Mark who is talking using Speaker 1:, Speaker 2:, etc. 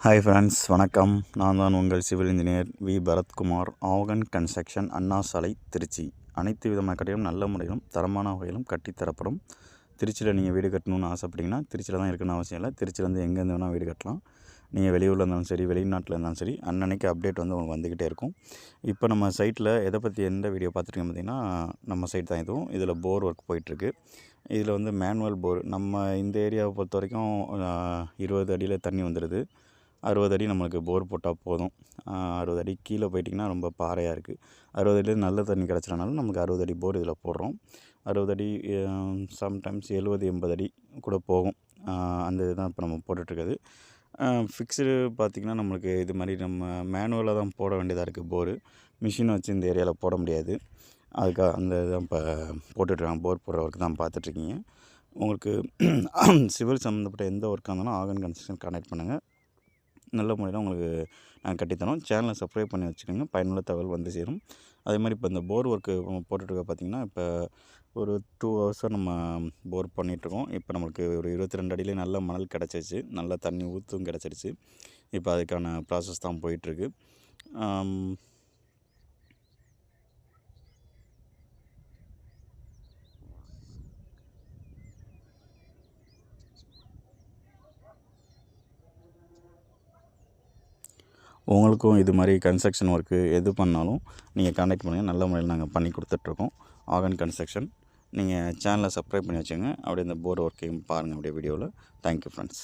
Speaker 1: Hi friends, வணக்கம். நான் தான் உங்கள் civil engineer V Bharathkumar. Aagan construction, Anna Salai, Trichy. அனைத்து விதமான கட்டிடம் நல்ல முறையிலும் தரமான வகையிலும் கட்டித்தரப்படும். திருச்சியில் நீங்கள் வீடு கட்டணும்னு ஆசைப்பட்டீங்கன்னா திருச்சியில் தான் இருக்கணும்னு அவசியம் இல்லை. திருச்சியிலேருந்து எங்கேருந்து வேணால் வீடு கட்டலாம். நீங்கள் வெளியூரில் இருந்தாலும் சரி, வெளிநாட்டில் இருந்தாலும் சரி, அன்னன்னைக்கு அப்டேட் வந்து உங்களுக்கு வந்துக்கிட்டே இருக்கும். இப்போ நம்ம சைட்டில் எதை பற்றி எந்த வீடியோ பார்த்துருக்கீங்க பார்த்தீங்கன்னா, நம்ம சைட் தான் இதுவும். இதில் போர் ஒர்க் போயிட்டுருக்கு. இதில் வந்து மேனுவல் போர். நம்ம இந்த ஏரியாவை பொறுத்த வரைக்கும் 20 அடியில் தண்ணி வந்துடுது. 60 அடி நம்மளுக்கு போர் போட்டால் போதும். 60 அடி கீழே போயிட்டிங்கன்னா ரொம்ப பாறையாக இருக்குது. 60 அடியில் நல்ல தண்ணி கிடச்சனாலும் நமக்கு 60 அடி போர் இதில் போடுறோம். 60 அடி, சம்டைம்ஸ் 70, 80 அடி கூட போகும். அந்த இதுதான் இப்போ நம்ம போட்டுட்ருக்குது. ஃபிக்ஸ்டு பார்த்திங்கன்னா நம்மளுக்கு இது மாதிரி நம்ம மேனுவலாக தான் போட வேண்டியதாக இருக்குது போரு. மிஷினை வச்சு இந்த ஏரியாவில் போட முடியாது. அதுக்காக அந்த இதான் இப்போ போட்டுட்ருக்காங்க. போர் போடுற ஒர்க் தான் பார்த்துட்ருக்கீங்க. உங்களுக்கு சிவில் சம்மந்தப்பட்ட எந்த ஒர்க்காக இருந்தாலும் ஆகன் கன்ஸ்ட்ரக்ஷன் கான்டாக்ட் பண்ணுங்கள். நல்ல முறையில் உங்களுக்கு நாங்கள் கட்டித்தரோம். சேனலை சப்ஸ்கிரைப் பண்ணி வச்சுக்கோங்க. பயனுள்ள தகவல் வந்து சேரும். அதே மாதிரி இப்போ இந்த போர் ஒர்க்கு போட்டுட்ருக்க பார்த்திங்கன்னா, இப்போ ஒரு 2 ஹவர்ஸாக நம்ம போர் பண்ணிகிட்ருக்கோம். இப்போ நம்மளுக்கு ஒரு 22 அடியிலே நல்ல மணல் கிடச்சிருச்சு. நல்லா தண்ணி ஊற்றும் கிடச்சிருச்சு. இப்போ அதுக்கான ப்ராசஸ் தான் போயிட்டுருக்கு. உங்களுக்கும் இது மாதிரி கன்ஸ்ட்ரக்ஷன் ஒர்க்கு எது பண்ணாலும் நீங்கள் கான்டாக்ட் பண்ணுங்கள். நல்ல முறையில் நாங்கள் பண்ணி கொடுத்துட்ருக்கோம். ஆகன் கன்ஸ்ட்ரக்ஷன். நீங்கள் சேனலை சப்ஸ்கிரைப் பண்ணி வச்சுங்க. அப்படியே இந்த போர் ஒர்க்கையும் பாருங்கள் அப்படியே வீடியோவில். Thank you friends.